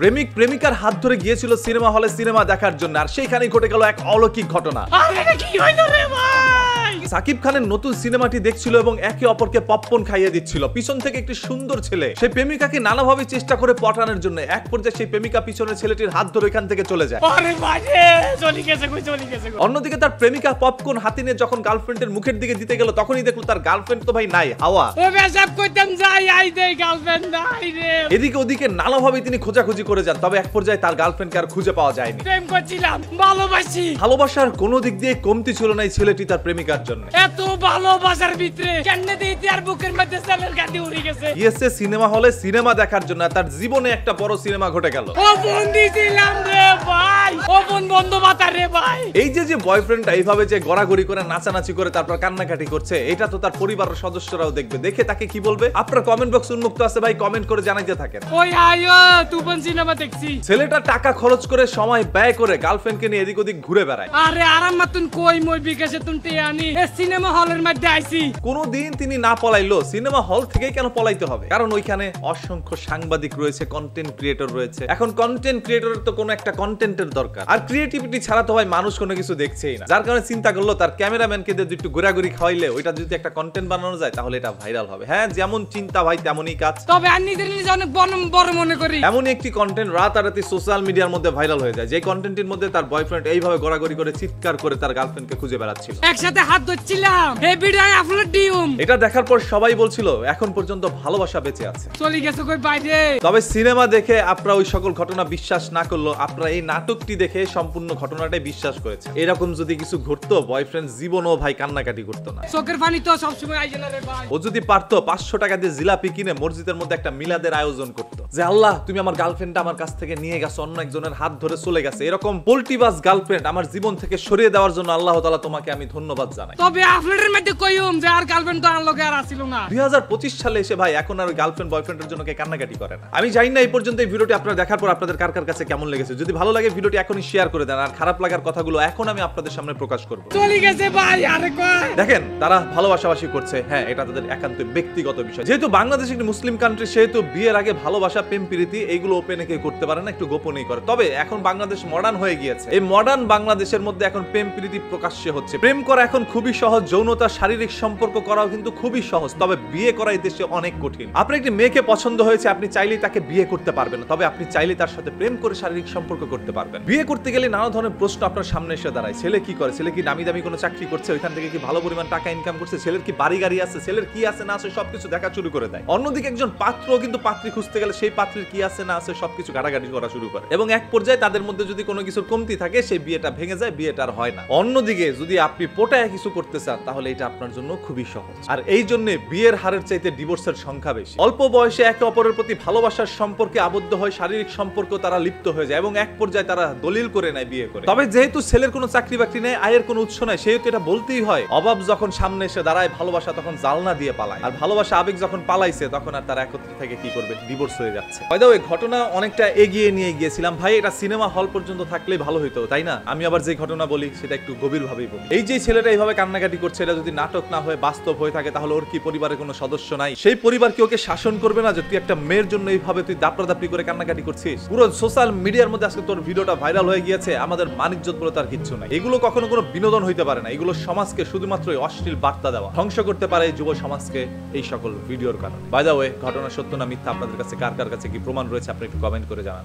প্রেমিক প্রেমিকার হাত ধরে গিয়েছিল সিনেমা হলে সিনেমা দেখার জন্য, আর সেইখানেই ঘটে গেল এক অলৌকিক ঘটনা। সাকিব খানের নতুন সিনেমাটি দেখছিল এবং একে অপরকে পপকর্ন খাইয়ে দিচ্ছিল। পিছন থেকে একটি সুন্দর ছেলে সেই প্রেমিকাকে নানাভাবে চেষ্টা করে পটানোর জন্য এক পর্যায়ে সেই প্রেমিকা পিছনের ছেলেটির হাত ধরে এখান থেকে চলে যায়। অন্যদিকে তার প্রেমিকা পপকর্ন হাতে নিয়ে যখন গার্লফ্রেন্ডের মুখের দিকে দিতে গেল, তখনই দেখলো তার গার্লফ্রেন্ড তো ভাই নাই, হাওয়া। এদিকে ওদিকে নানাভাবে তিনি খোঁজাখুঁজি করে যান, তবে এক পর্যায়ে তার গার্লফ্রেন্ডকে আর খুঁজে পাওয়া যায়নি। প্রেম করছিলাম, ভালোবাসি, ভালোবাসার কোনো দিক দিয়ে কমতি ছিল না এই ছেলেটি তার প্রেমিকার জন্য। এত ভালোবাসার ভিতরে কেনে দিতে আর বুকের মধ্যে সেলের গাড়ি উড়ে গেছে। গিয়েছে সিনেমা হলে সিনেমা দেখার জন্য, তার জীবনে একটা বড় সিনেমা ঘটে গেল। ও বন্দি ছিলাম রে ভাই, ও বন্ধু বাতা রে ভাই। এই যে বয়ফ্রেন্ডটা এইভাবে যে গড়াগড়ি করে নাচানাচি করে তারপর কান্নাকাটি করছে, এটা তো তার পরিবারের সদস্যরাও দেখবে, দেখে তাকে কি বলবে? আপনার কমেন্ট বক্স উন্মুক্ত আছে ভাই, কমেন্ট করে জানাইতে থাকেন। ওই আয়ো তুপন সিনেমা দেখছি। ছেলেটা টাকা খরচ করে সময় ব্যয় করে গার্লফ্রেন্ডকে নিয়ে এদিক ওদিক ঘুরে বেড়ায়। আরে আরাম মাতুন কই মই বিকাশে তুনতে আনি এই সিনেমা হলের মধ্যে আইছি। কোনদিন তিনি না পলাইলো, সিনেমা হল থেকেই কেন পলাইতে হবে? কারণ ওইখানে অসংখ্য সাংবাদিক রয়েছে, কন্টেন্ট ক্রিয়েটর রয়েছে। এখন কন্টেন্ট ক্রিয়েটরের তো কোনো একটা কন্টেন্টের দরকার, আর ক্রিয়েটিভিটি ছাড়া তো ভাই মানুষ কোনো কিছু দেখছেই না। যার কারণে চিন্তা করলো তার ক্যামেরাম্যানকে দিয়ে একটু ঘোরাঘুরি খাওয়াইলে ওইটা যদি একটা কন্টেন্ট বানানো যায় তাহলে এটা ভাইরাল হবে। হ্যাঁ, যেমন চিন্তা ভাই তেমনই কাজ। তবে আমি নিজে অনেক বড় মনে করি এমনই একটি কন্টেন্ট রাতারাতি সোশ্যাল মিডিয়ার মধ্যে ভাইরাল হয়ে যায়, যে কন্টেন্টের মধ্যে তার বয়ফ্রেন্ড এইভাবে ঘোরাঘুরি করে চিৎকার করে তার গার্লফ্রেন্ডকে খুঁজে বেড়াচ্ছিল। একসাথে হাত ধরছিলাম, এই ভিডিও আপলোড দিউম। এটা দেখার পর সবাই বলছিল এখন পর্যন্ত ভালোবাসা বেঁচে আছে, চলে গেছে কই বাইরে। তবে সিনেমা দেখে আপনারা ওই সকল ঘটনা বিশ্বাস না করলো, আপনারা এই নাটকটি দেখে সম্পূর্ণ ঘটনাটাই বিশ্বাস করেছে। এরকম যদি কিছু ঘটতো, বয়ফ্রেন্ড জীবনও ভাই কান্নাকাটি করতো না। চোখের পানি তো সবসময় আইছে না রে ভাই। ও যদি পারতো 500 টাকা দিয়ে জিলাপি কিনে মসজিদের মধ্যে একটা মিলাদের আয়োজন করতো, যে আল্লাহ তুমি আমার গার্লফ্রেন্ডটা আমার কাছ থেকে নিয়ে গেছো, অন্য একজনের হাত ধরে চলে গেছে, এরকম পোল্টিবাজ গার্লফ্রেন্ড আমার জীবন থেকে সরিয়ে দেওয়ার জন্য আল্লাহ তাআলা তোমাকে আমি ধন্যবাদ জানাই। তবে আপলোডের মধ্যে কইম যে আর গার্লফ্রেন্ড তো আর লগে আর আসিল না। 2025 সালে এসে ভাই এখন আর গার্লফ্রেন্ড বয়ফ্রেন্ডের জন্য কে কান্নাকাটি করে না। আমি জানি না এই পর্যন্ত এই ভিডিওটি আপনারা দেখার পর আপনাদের কার কার কাছে কেমন লেগেছে। যদি ভালো লাগে ভিডিওটি এখনই শেয়ার করে দেন, আর খারাপ লাগার কথাগুলো এখন আমি আপনাদের সামনে প্রকাশ করব। চলে গেছে ভাই, আরে কই দেখেন তারা ভালোবাসাবাসি করছে, হ্যাঁ এটা তাদের একান্ত ব্যক্তিগত বিষয়। যেহেতু বাংলাদেশ একটি মুসলিম কান্ট্রি, সেহেতু বিয়ের আগে ভালোবাসা প্রেম প্রীতি এইগুলো ওপেনে কেউ করতে পারে না, একটু গোপনেই করে। তবে এখন বাংলাদেশ মডার্ন হয়ে গিয়েছে, এই মডার্ন বাংলাদেশের মধ্যে এখন প্রেম প্রীতি প্রকাশ্যে হচ্ছে। প্রেম করা এখন খুবই সহজ, যৌনতা শারীরিক সম্পর্ক করাও কিন্তু খুবই সহজ, তবে বিয়ে করা এই দেশে অনেক কঠিন। আপনার একটি মেয়েকে পছন্দ হয়েছে, আপনি চাইলেই তাকে বিয়ে করতে পারবেন না, তবে আপনি চাইলে তার সাথে প্রেম করে শারীরিক সম্পর্ক করতে পারবেন। বিয়ে করতে গেলে নানা ধরনের প্রশ্ন আপনার সামনে এসে দাঁড়ায়। ছেলে কি করে? ছেলে কি দামি দামি কোনো চাকরি করছে? ওইখান থেকে কি ভালো পরিমাণ টাকা ইনকাম করছে? ছেলের কি বাড়ি গাড়ি আছে? ছেলের কি আছে না আছে সবকিছু দেখা শুরু করে দেয়। অন্যদিকে একজন পাত্র কিন্তু পাত্রী খুঁজতে গেলে সেই পাত্রীর কি আছে না আছে সবকিছু ঘাটাঘাটি করা শুরু করে, এবং এক পর্যায়ে তাদের মধ্যে যদি কোনো কিছুর কমতি থাকে সেই বিয়েটা ভেঙে যায়, বিয়েটা আর হয় না। অন্যদিকে যদি আপনি পোটায় কিছু করতে চান তাহলে এটা আপনার জন্য খুবই সহজ, আর এই জন্য বিয়ের হারের চাইতে ডিভোর্সের সংখ্যা বেশি। অল্প বয়সে একে অপরের প্রতি ভালোবাসার সম্পর্কে আবদ্ধ হয়, শারীরিক সম্পর্ক তারা লিপ্ত হয়ে যায় এবং এক পর্যায়ে তারা দলিল করে নেয় বিয়ে করে। তবে যেহেতু ছেলের কোনো চাকরি বাকরি নেই, আয়ের কোনো উৎস নাই, সেহেতু এটা বলতেই হয় অভাব যখন সামনে এসে দাঁড়ায় ভালোবাসা তখন জালনা দিয়ে পালায়, আর ভালোবাসা আবেগ যখন পালাইছে তখন আর তারা একত্রে থেকে কি করবে, ডিভোর্স হয়ে যাচ্ছে। হয়তো ওই ঘটনা অনেকটা এগিয়ে নিয়ে গিয়েছিলাম ভাই, এটা সিনেমা হল পর্যন্ত থাকলেই ভালো হইতো, তাই না? আমি আবার যে ঘটনা বলি সেটা একটু গভীর ভাবেই বলি। এই যে ছেলেটা এইভাবে কান্নাকাটি করছে, এটা যদি নাটক না হয়ে বাস্তব হয়ে থাকে তাহলে ওর কি পরিবারের কোনো সদস্য নাই? সেই পরিবার কি ওকে শাসন করবে না যে তুই একটা মেয়ের জন্য এইভাবে তুই দাপড়াদাপড়ি করে কান্নাকাটি করছিস? পুরো সোশ্যাল মিডিয়ার মধ্যে আজকে তোর ভিডিওটা ভাইরাল হয়ে গিয়েছে, আমাদের মানিজ্জত বলে তার কিচ্ছু নাই। এগুলো কখনো কোনো বিনোদন হইতে পারে না, এগুলো সমাজকে শুধুমাত্র অশ্লীল বার্তা দেওয়া, ধ্বংস করতে পারে যুব সমাজকে এই সকল ভিডিওর কারণে। বাই দ্য ওয়ে, ঘটনা সত্য না মিথ্যা আপনাদের কাছে কার কার কাছে কি প্রমাণ রয়েছে আপনি একটু কমেন্ট করে জানান।